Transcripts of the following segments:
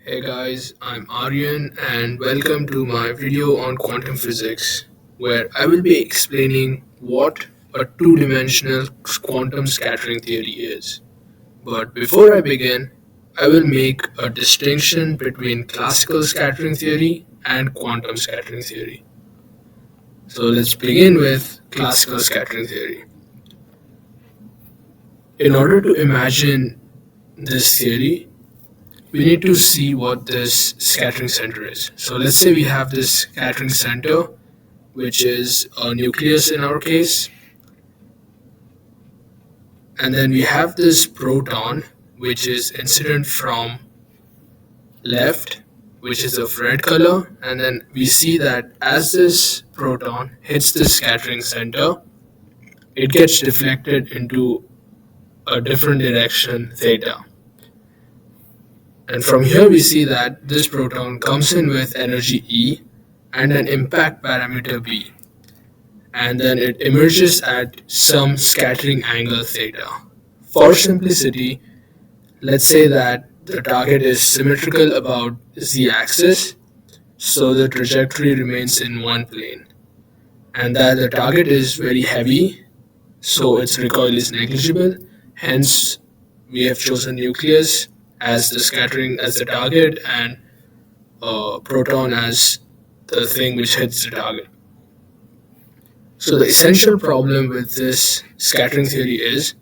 Hey guys, I'm Aryan and welcome to my video on quantum physics where I will be explaining what a two-dimensional quantum scattering theory is. But before I begin, I will make a distinction between classical scattering theory and quantum scattering theory. So let's begin with classical scattering theory. In order to imagine this theory, we need to see what this scattering center is. So let's say we have this scattering center, which is a nucleus in our case, and then we have this proton, which is incident from left, which is of red color, and then we see that as this proton hits the scattering center, it gets deflected into a different direction, theta. And from here we see that this proton comes in with energy E and an impact parameter B, and then it emerges at some scattering angle theta. For simplicity, let's say that the target is symmetrical about z-axis, so the trajectory remains in one plane, and that the target is very heavy, so its recoil is negligible. Hence, we have chosen nucleus as the scattering as the target and proton as the thing which hits the target. So the essential problem with this scattering theory is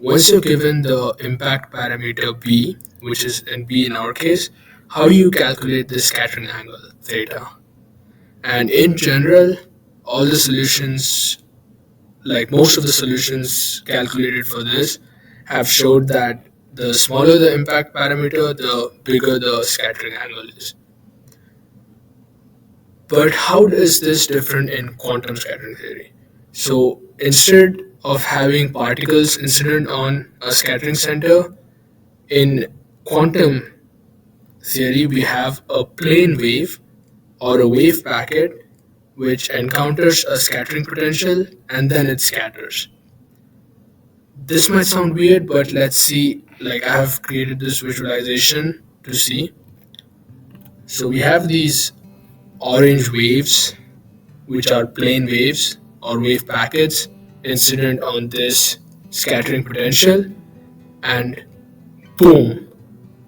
once you're given the impact parameter B, which is in B in our case, how do you calculate the scattering angle theta? And in general, all the solutions, like most of the solutions calculated for this, have showed that the smaller the impact parameter, the bigger the scattering angle is. But how is this different in quantum scattering theory? So instead of having particles incident on a scattering center, in quantum theory we have a plane wave or a wave packet which encounters a scattering potential and then it scatters. This might sound weird, but let's see. Like, I have created this visualization to see. So we have these orange waves, which are plane waves or wave packets incident on this scattering potential, and boom.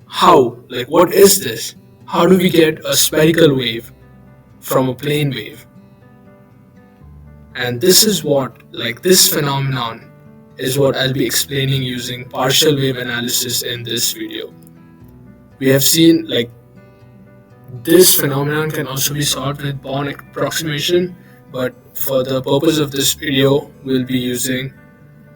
How? Like, what is this? How do we get a spherical wave from a plane wave? And this is what, like, this phenomenon is what I'll be explaining using partial wave analysis in this video. We have seen, like, this phenomenon can also be solved with Born approximation, but for the purpose of this video, we'll be using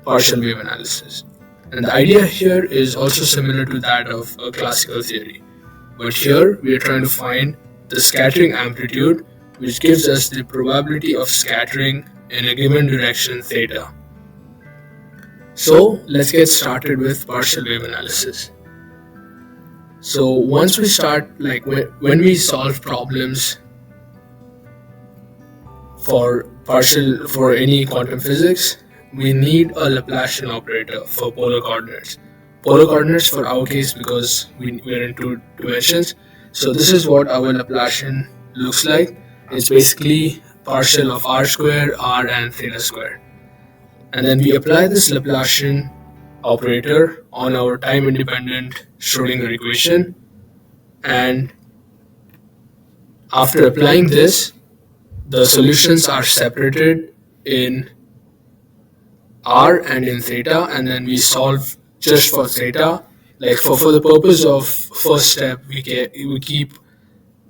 partial wave analysis. And the idea here is also similar to that of a classical theory. But here, we are trying to find the scattering amplitude, which gives us the probability of scattering in a given direction theta. So, let's get started with partial wave analysis. So once we start, like when we solve problems for any quantum physics, we need a Laplacian operator for polar coordinates. Polar coordinates for our case because we're in two dimensions. So this is what our Laplacian looks like. It's basically partial of r square, r and theta square. And then we apply this Laplacian operator on our time-independent Schrodinger equation, and after applying this, the solutions are separated in r and in theta, and then we solve just for theta. Like for the purpose of first step, we keep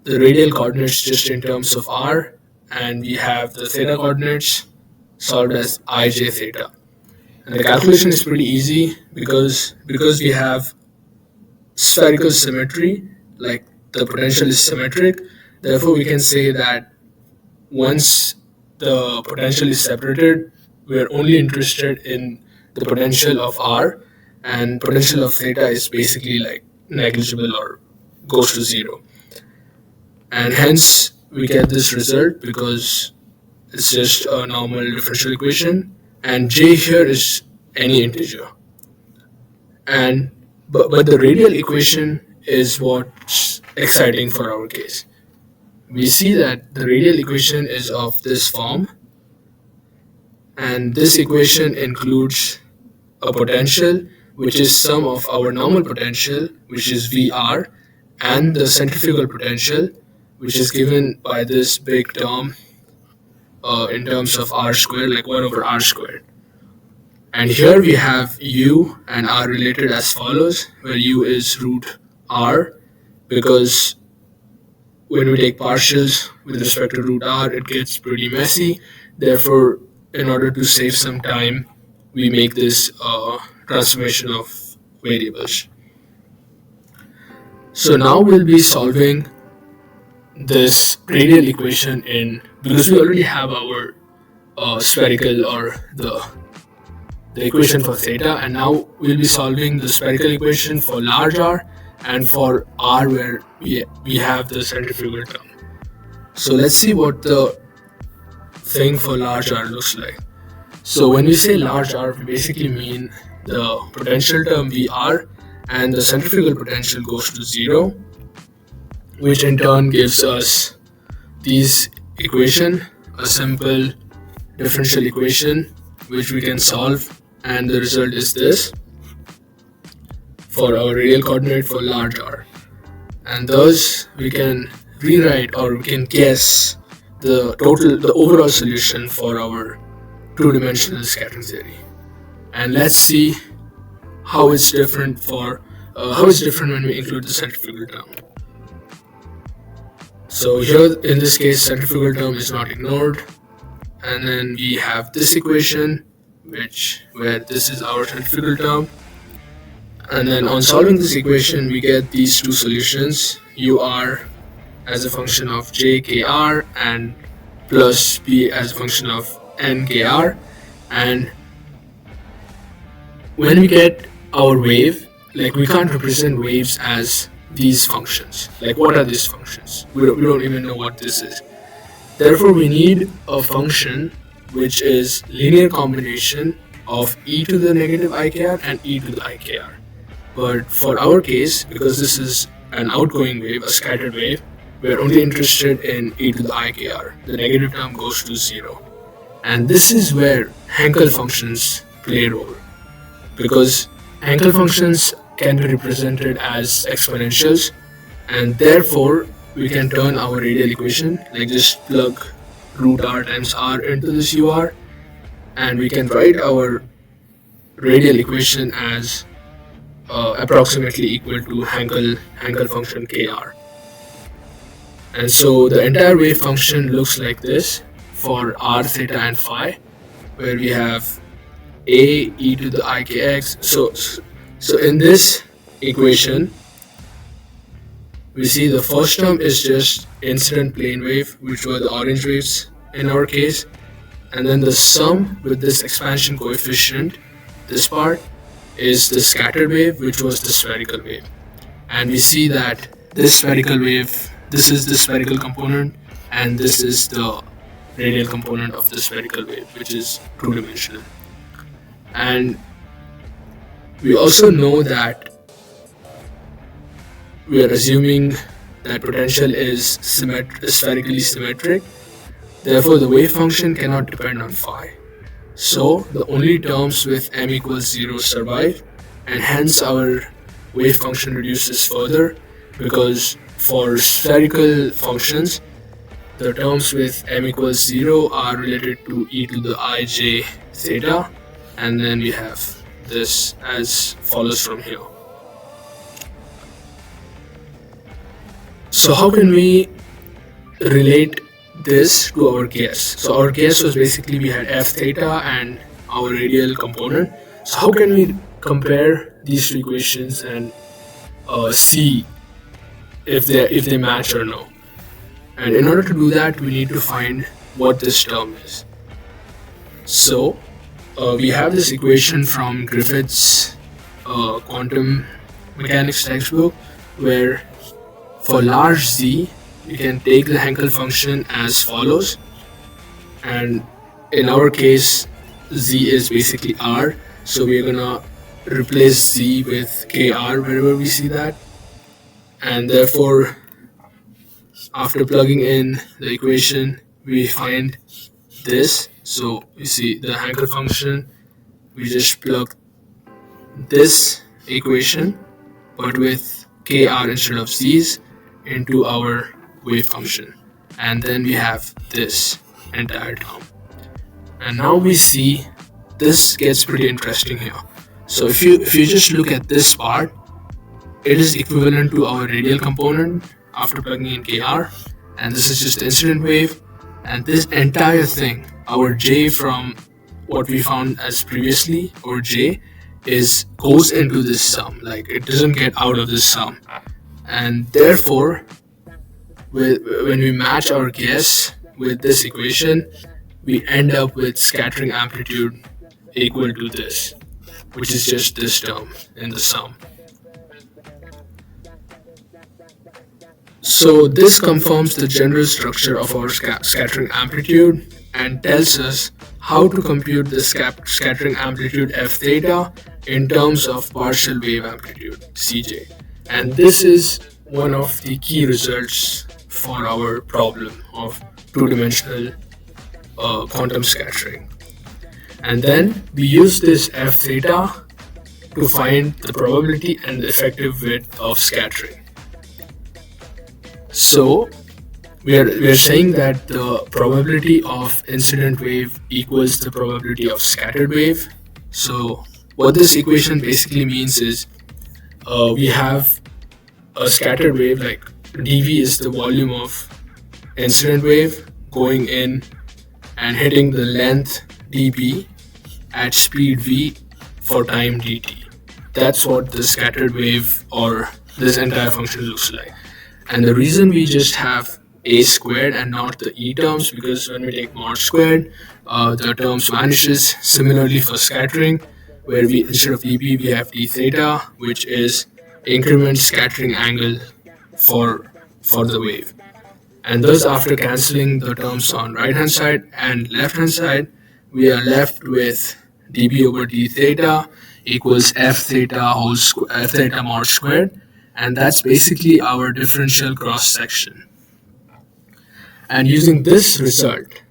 the radial coordinates just in terms of r, and we have the theta coordinates solved as ij theta. And the calculation is pretty easy because we have spherical symmetry, like the potential is symmetric. Therefore, we can say that once the potential is separated, we are only interested in the potential of r, and potential of theta is basically like negligible or goes to zero. And hence, we get this result because it's just a normal differential equation, and j here is any integer. And but the radial equation is what's exciting for our case. We see that the radial equation is of this form, and this equation includes a potential which is sum of our normal potential, which is VR, and the centrifugal potential, which is given by this big term in terms of r squared, like 1 over r squared. And here we have u and r related as follows, where u is root r, because when we take partials with respect to root r, it gets pretty messy. Therefore, in order to save some time, we make this transformation of variables. So now we'll be solving this radial equation because we already have our spherical, or the equation for theta, and now we'll be solving the spherical equation for large r and for r where we have the centrifugal term. So let's see what the thing for large r looks like. So when we say large r, we basically mean the potential term VR and the centrifugal potential goes to 0, which in turn gives us this equation, a simple differential equation which we can solve, and the result is this for our radial coordinate for large r. And thus we can rewrite, or we can guess the overall solution for our two-dimensional scattering theory. And let's see how it's different when we include the centrifugal term. So here in this case, centrifugal term is not ignored, and then we have this equation where this is our centrifugal term, and then on solving this equation we get these two solutions, ur as a function of j kr and plus b as a function of n kr. And when we get our wave, like, we can't represent waves as these functions. Like, what are these functions? We don't even know what this is. Therefore we need a function which is linear combination of e to the negative ikr and e to the ikr. But for our case, because this is an outgoing wave, a scattered wave, we are only interested in e to the ikr. The negative term goes to 0. And this is where Hankel functions play a role, because Hankel functions can be represented as exponentials, and therefore we can turn our radial equation, like just plug root r times r into this ur, and we can write our radial equation as approximately equal to Hankel function kr. And so the entire wave function looks like this for r, theta and phi, where we have a e to the ikx. So in this equation we see the first term is just incident plane wave, which were the orange waves in our case, and then the sum with this expansion coefficient, this part, is the scattered wave, which was the spherical wave. And we see that this spherical wave, this is the spherical component, and this is the radial component of the spherical wave, which is two-dimensional. And we also know that we are assuming that potential is spherically symmetric. Therefore the wave function cannot depend on phi. So the only terms with m equals 0 survive, and hence our wave function reduces further, because for spherical functions the terms with m equals 0 are related to e to the ij theta, and then we have this as follows from here. So how can we relate this to our guess? So our guess was basically we had f theta and our radial component. So how can we compare these two equations and see if they match or no? And in order to do that, we need to find what this term is. So we have this equation from Griffiths quantum mechanics textbook, where for large z you can take the Hankel function as follows, and in our case z is basically r, so we're gonna replace z with kr wherever we see that, and therefore After plugging in the equation, we find this. So you see the Hankel function, we just plug this equation but with kr instead of z's into our wave function, and then we have this entire term. And now we see this gets pretty interesting here. So if you just look at this part, it is equivalent to our radial component after plugging in kr, and this is just the incident wave. And this entire thing, our j from what we found as previously, or j, is goes into this sum. Like, it doesn't get out of this sum, and therefore when we match our guess with this equation, we end up with scattering amplitude equal to this, which is just this term in the sum. So this confirms the general structure of our scattering amplitude and tells us how to compute the scattering amplitude f theta in terms of partial wave amplitude Cj. And this is one of the key results for our problem of two-dimensional quantum scattering. And then we use this f theta to find the probability and the effective width of scattering. So we're saying that the probability of incident wave equals the probability of scattered wave. So what this equation basically means is we have a scattered wave, like dv is the volume of incident wave going in and hitting the length db at speed v for time dt. That's what the scattered wave or this entire function looks like. And the reason we just have a squared and not the e terms, because when we take mod squared, the terms vanishes. Similarly for scattering, where we instead of dB we have d theta, which is increment scattering angle for the wave. And thus, after cancelling the terms on right hand side and left hand side, we are left with dB over d theta equals f theta f theta mod squared, and that's basically our differential cross section. And using this result,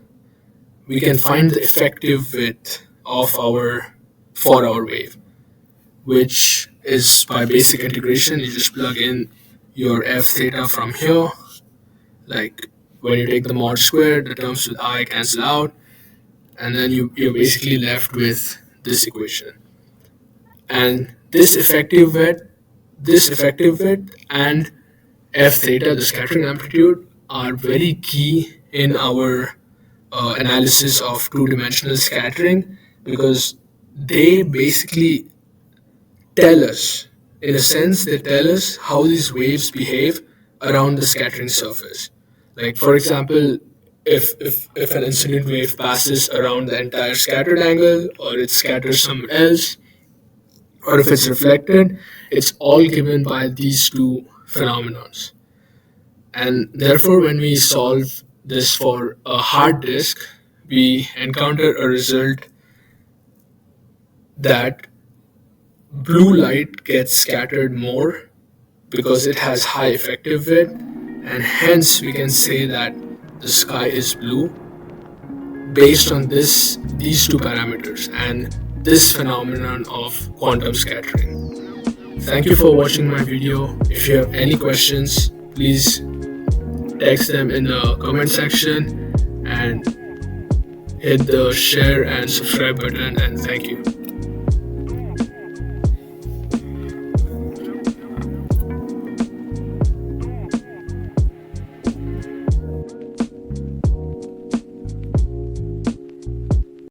we can find the effective width of for our wave, which is by basic integration. You just plug in your f theta from here. Like, when you take the mod squared, the terms with I cancel out, and then you're basically left with this equation. And this effective width and f theta, the scattering amplitude, are very key in our analysis of two-dimensional scattering, because they basically tell us, in a sense, they tell us how these waves behave around the scattering surface. Like, for example, if an incident wave passes around the entire scattered angle, or it scatters somewhere else, or if it's reflected, it's all given by these two phenomenons. And therefore, when we solve this for a hard disk, we encounter a result that blue light gets scattered more because it has high effective width, and hence we can say that the sky is blue based on these two parameters and this phenomenon of quantum scattering. Thank you for watching my video. If you have any questions, please text them in the comment section and hit the share and subscribe button, and thank you.